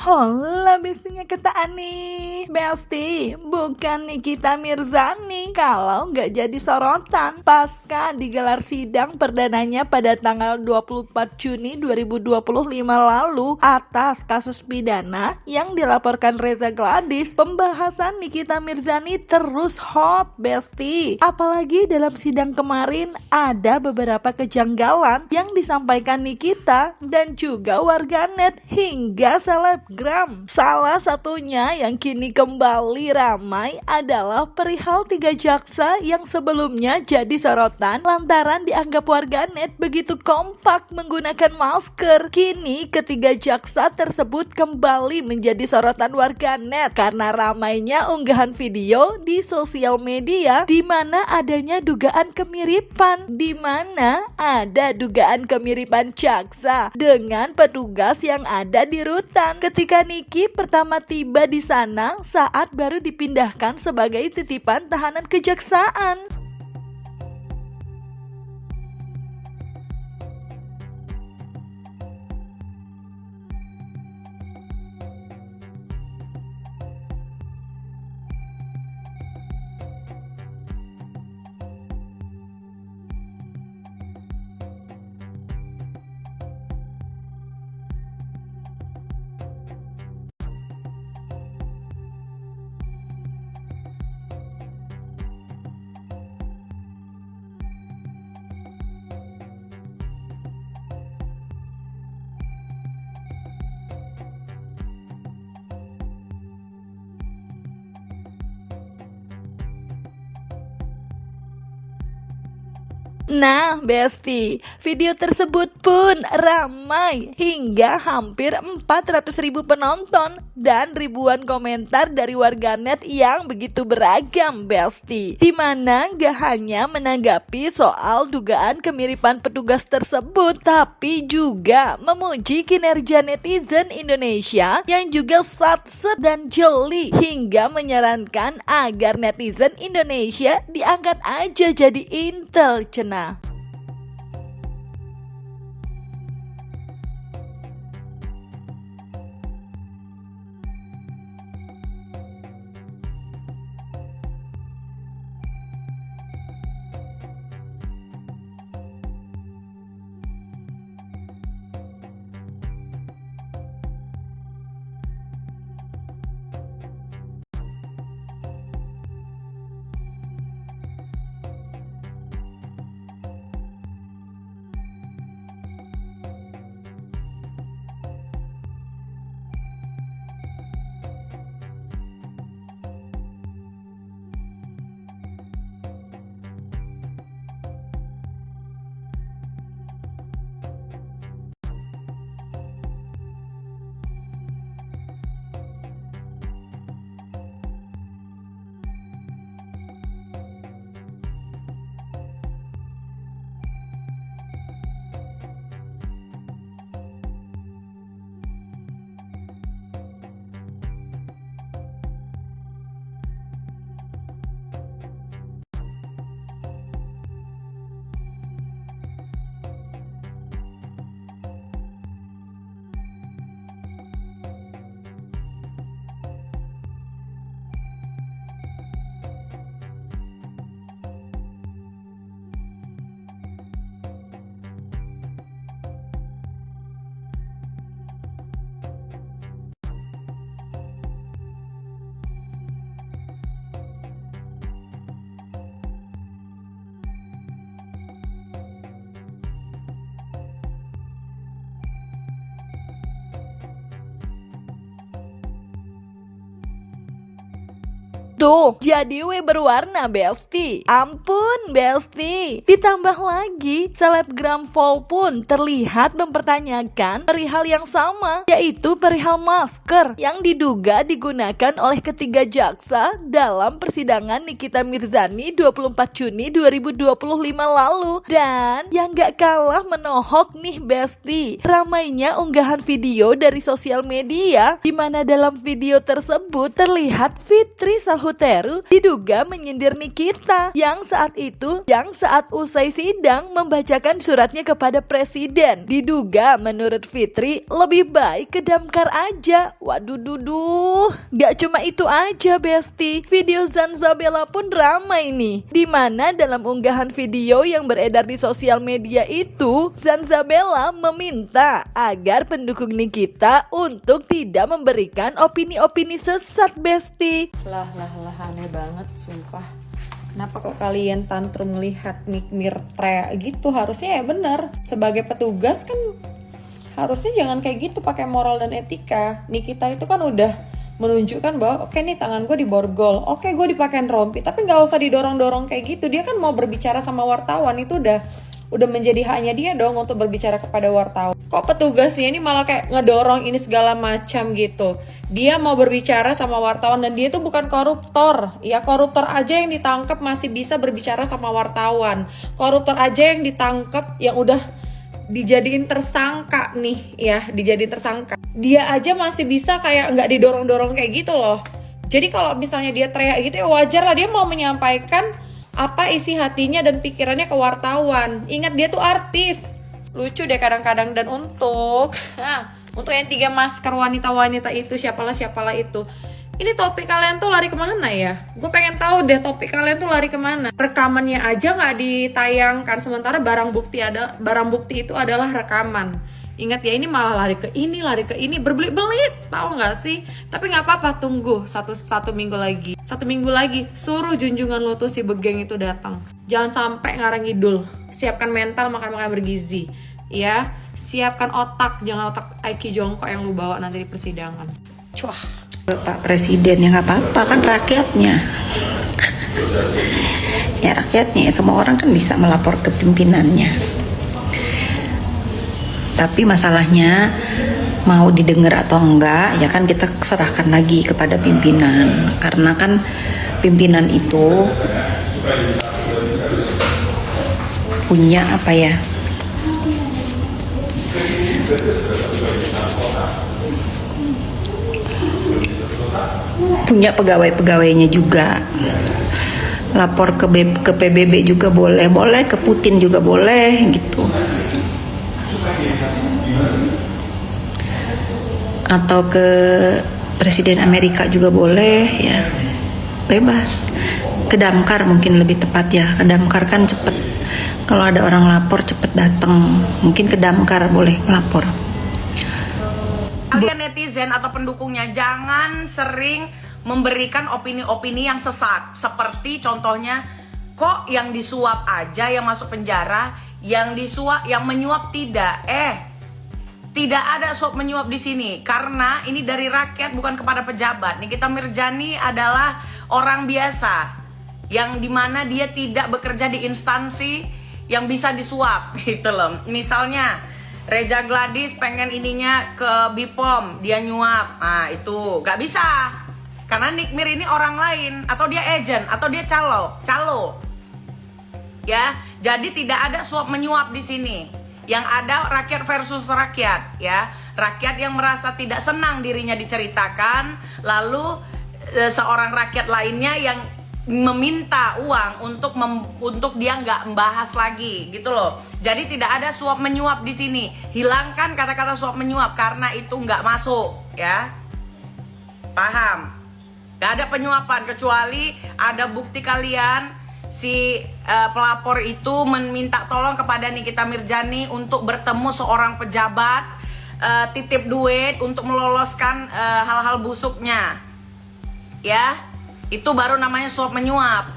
Hola bestinya kata Ani. Besti, bukan Nikita Mirzani kalau nggak jadi sorotan pasca digelar sidang perdananya pada tanggal 24 Juni 2025 lalu atas kasus pidana yang dilaporkan Reza Gladys. Pembahasan Nikita Mirzani terus hot besti. Apalagi dalam sidang kemarin ada beberapa kejanggalan yang disampaikan Nikita dan juga warganet hingga selebgram. Salah satunya yang kini kembali ramai adalah perihal 3 jaksa yang sebelumnya jadi sorotan lantaran dianggap warganet begitu kompak menggunakan masker. Kini ketiga jaksa tersebut kembali menjadi sorotan warganet karena ramainya unggahan video di sosial media di mana adanya dugaan kemiripan, jaksa dengan petugas yang ada di rutan ketika Niki pertama tiba di sana saat baru dipindahkan sebagai titipan tahanan kejaksaan. Nah besti, video tersebut pun ramai hingga hampir 400.000 penonton dan ribuan komentar dari warganet yang begitu beragam besti. Dimana gak hanya menanggapi soal dugaan kemiripan petugas tersebut, tapi juga memuji kinerja netizen Indonesia yang juga satset dan jeli hingga menyarankan agar netizen Indonesia diangkat aja jadi intel cenah. Tuh, jadi berwarna besti. Ampun besti. Ditambah lagi, selebgram Vol pun terlihat mempertanyakan perihal yang sama, yaitu perihal masker yang diduga digunakan oleh ketiga jaksa dalam persidangan Nikita Mirzani 24 Juni 2025 lalu. Dan yang gak kalah menohok nih besti, ramainya unggahan video dari sosial media di mana dalam video tersebut terlihat Fitri Salhuti Teru diduga menyindir Nikita yang saat usai sidang membacakan suratnya kepada presiden. Diduga menurut Fitri lebih baik ke Damkar aja. Waduh duduh. Gak cuma itu aja Besti, video Zanzabella pun ramai nih. Dimana dalam unggahan video yang beredar di sosial media itu, Zanzabella meminta agar pendukung Nikita untuk tidak memberikan opini-opini sesat Besti. Lah aneh banget sumpah. Kenapa kok kalian tantrum melihat Nikmir teriak gitu? Harusnya ya bener, sebagai petugas kan harusnya jangan kayak gitu, pakai moral dan etika. Nikita itu kan udah menunjukkan bahwa oke nih tangan gue diborgol, oke gue dipakein rompi, tapi nggak usah didorong-dorong kayak gitu. Dia kan mau berbicara sama wartawan, itu udah menjadi haknya dia dong untuk berbicara kepada wartawan. Kok petugasnya ini malah kayak ngedorong ini segala macam gitu. Dia mau berbicara sama wartawan dan dia tuh bukan koruptor. Ya koruptor aja yang ditangkap masih bisa berbicara sama wartawan. Koruptor aja yang ditangkap yang udah dijadiin tersangka nih ya, dijadiin tersangka. Dia aja masih bisa kayak nggak didorong-dorong kayak gitu loh. Jadi kalau misalnya dia teriak gitu ya wajar lah, dia mau menyampaikan apa isi hatinya dan pikirannya ke wartawan. Ingat dia tuh artis. Lucu deh kadang-kadang. Dan untuk yang 3 masker wanita-wanita itu, siapalah itu. Ini topik kalian tuh lari kemana ya? Gue pengen tahu deh topik kalian tuh lari kemana. Rekamannya aja nggak ditayangkan, sementara barang bukti itu adalah rekaman. Ingat ya, ini malah lari ke ini, berbelit-belit, tahu nggak sih? Tapi nggak apa-apa, tunggu satu minggu lagi. 1 minggu lagi, suruh junjungan lo tuh si Begeng itu datang. Jangan sampai ngarang ngidul. Siapkan mental, makan bergizi. Ya, siapkan otak, jangan otak Aiki Jongkok yang lu bawa nanti di persidangan. Cuah. Pak Presiden ya nggak apa-apa, kan rakyatnya. Ya rakyatnya, semua orang kan bisa melapor ke pimpinannya. Tapi masalahnya mau didengar atau enggak ya kan kita serahkan lagi kepada pimpinan. Karena kan pimpinan itu punya apa ya, punya pegawai-pegawainya juga. Lapor ke PBB juga boleh, ke Putin juga boleh gitu. Atau ke Presiden Amerika juga boleh ya, bebas. Ke Damkar mungkin lebih tepat ya, ke Damkar kan cepet. Kalau ada orang lapor cepet datang, mungkin ke Damkar boleh melapor. Kalian netizen atau pendukungnya jangan sering memberikan opini-opini yang sesat. Seperti contohnya, kok yang disuap aja yang masuk penjara, yang menyuap tidak. Tidak ada suap menyuap di sini karena ini dari rakyat bukan kepada pejabat. Nikita Mirzani adalah orang biasa yang dimana dia tidak bekerja di instansi yang bisa disuap gitu loh. Misalnya Reza Gladys pengen ininya ke Bipom, dia nyuap. Nah itu gak bisa. Karena Nikmir ini orang lain, atau dia agent, atau dia calo. Ya, jadi tidak ada suap menyuap di sini. Yang ada rakyat versus rakyat, ya. Rakyat yang merasa tidak senang dirinya diceritakan, lalu seorang rakyat lainnya yang meminta uang untuk dia nggak membahas lagi gitu loh. Jadi tidak ada suap menyuap di sini. Hilangkan kata-kata suap menyuap karena itu nggak masuk, ya. Paham? Gak ada penyuapan kecuali ada bukti kalian si pelapor itu meminta tolong kepada Nikita Mirzani untuk bertemu seorang pejabat, titip duit untuk meloloskan hal-hal busuknya. Ya, itu baru namanya suap menyuap.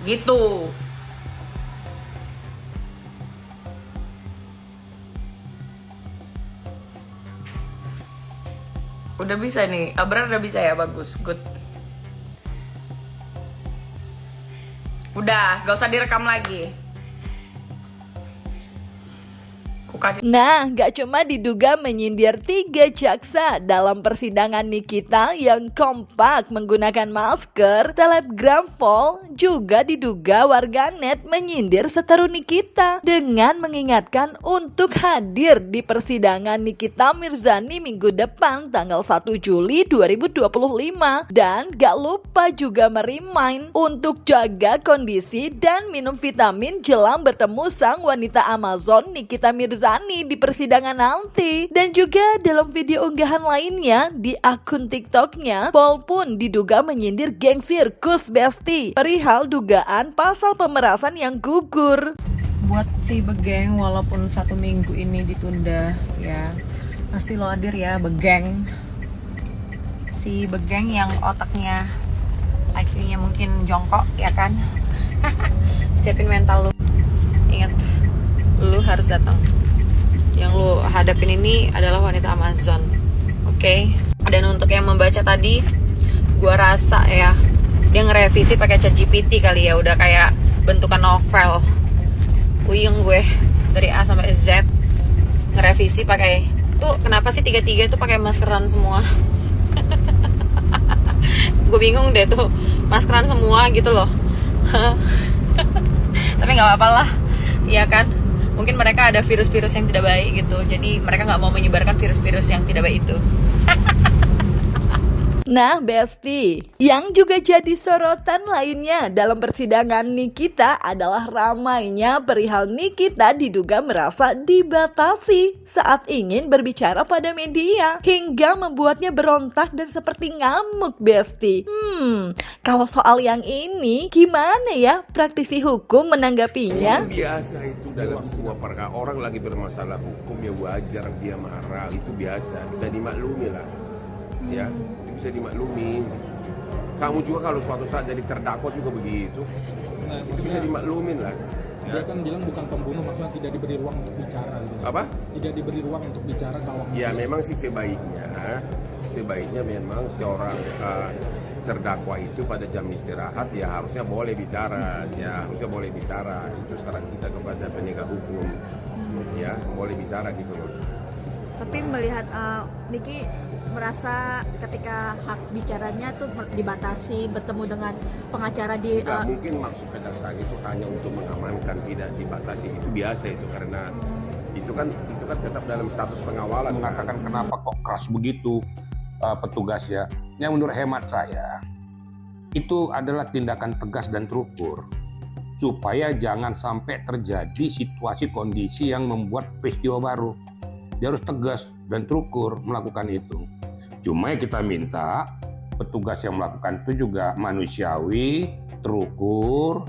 Gitu. Udah bisa nih, Abrar udah bisa ya, bagus, good. Udah, gak usah direkam lagi. Nah, gak cuma diduga menyindir 3 jaksa dalam persidangan Nikita yang kompak menggunakan masker, selebgram Vol juga diduga warganet menyindir seteru Nikita dengan mengingatkan untuk hadir di persidangan Nikita Mirzani minggu depan tanggal 1 Juli 2025 dan gak lupa juga merimain untuk jaga kondisi dan minum vitamin jelang bertemu sang wanita Amazon Nikita Mirzani di persidangan nanti. Dan juga dalam video unggahan lainnya di akun TikToknya, Paul pun diduga menyindir geng sirkus Besti perihal dugaan pasal pemerasan yang gugur. Buat si Begeng, walaupun 1 minggu ini ditunda ya, pasti lo hadir ya Begeng. Si Begeng yang otaknya IQ-nya mungkin jongkok ya kan. Siapin mental lu. Ingat, lu harus datang. Yang lu hadapin ini adalah wanita Amazon, oke? Dan untuk yang membaca tadi, gua rasa ya dia ngerevisi pakai ChatGPT kali ya, udah kayak bentukan novel. Puyeng gue dari A sampai Z ngerevisi pakai tuh. Kenapa sih 3-3 tuh pakai maskeran semua? Gue bingung deh tuh, maskeran semua gitu loh. Tapi nggak apa-apa lah, ya kan? Mungkin mereka ada virus-virus yang tidak baik gitu, jadi mereka nggak mau menyebarkan virus-virus yang tidak baik itu. Nah Besti, yang juga jadi sorotan lainnya dalam persidangan Nikita adalah ramainya perihal Nikita diduga merasa dibatasi saat ingin berbicara pada media, hingga membuatnya berontak dan seperti ngamuk Besti. Kalau soal yang ini gimana ya praktisi hukum menanggapinya? Itu biasa itu dalam sebuah perkara, orang lagi bermasalah hukum ya wajar dia marah, itu biasa, bisa dimaklumi lah. Ya, itu bisa dimaklumi. Kamu juga kalau suatu saat jadi terdakwa juga begitu. Nah, itu bisa dimaklumin lah. Dia kan bilang bukan pembunuh, maksudnya tidak diberi ruang untuk bicara gitu. Apa? Tidak diberi ruang untuk bicara kalau Ya memang sih sebaiknya memang seorang terdakwa itu pada jam istirahat ya harusnya boleh bicara, itu saran kita kepada penegak hukum, ya boleh bicara gitu loh. Tapi melihat Niki merasa ketika hak bicaranya tuh dibatasi, bertemu dengan pengacara di Nggak mungkin maksud kejaksaan itu hanya untuk mengamankan, tidak dibatasi, itu biasa itu karena itu kan tetap dalam status pengawalan. Mengatakan kenapa kok keras begitu petugasnya, yang menurut hemat saya itu adalah tindakan tegas dan terukur supaya jangan sampai terjadi situasi kondisi yang membuat peristiwa baru. Dia harus tegas dan terukur melakukan itu. Cuma kita minta petugas yang melakukan itu juga manusiawi, terukur,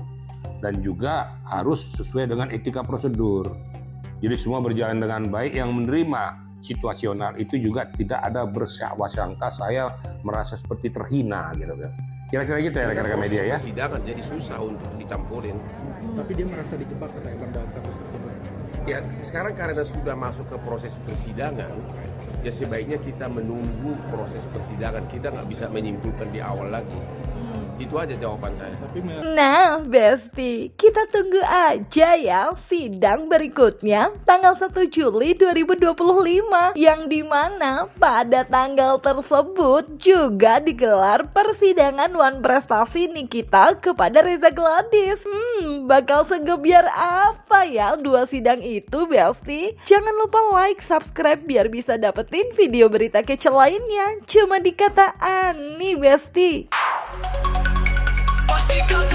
dan juga harus sesuai dengan etika prosedur. Jadi semua berjalan dengan baik, yang menerima situasional itu juga tidak ada bersangka saya merasa seperti terhina gitu kan. Kira-kira gitu ya rekan-rekan media ya. Persidangan jadi susah untuk dicampurin. tapi dia merasa dijebak katanya dalam kasus tersebut. Ya sekarang karena sudah masuk ke proses persidangan, ya sebaiknya kita menunggu proses persidangan. Kita nggak bisa menyimpulkan di awal lagi. Itu aja jawaban saya. Nah Besti, kita tunggu aja ya sidang berikutnya tanggal 1 Juli 2025, yang dimana pada tanggal tersebut juga digelar persidangan Wan Prestasi Nikita kepada Reza Gladys. Bakal segebiar apa ya dua sidang itu Besti? Jangan lupa like, subscribe biar bisa dapetin video berita kece lainnya cuma di Kata Ani Besti. Pastikan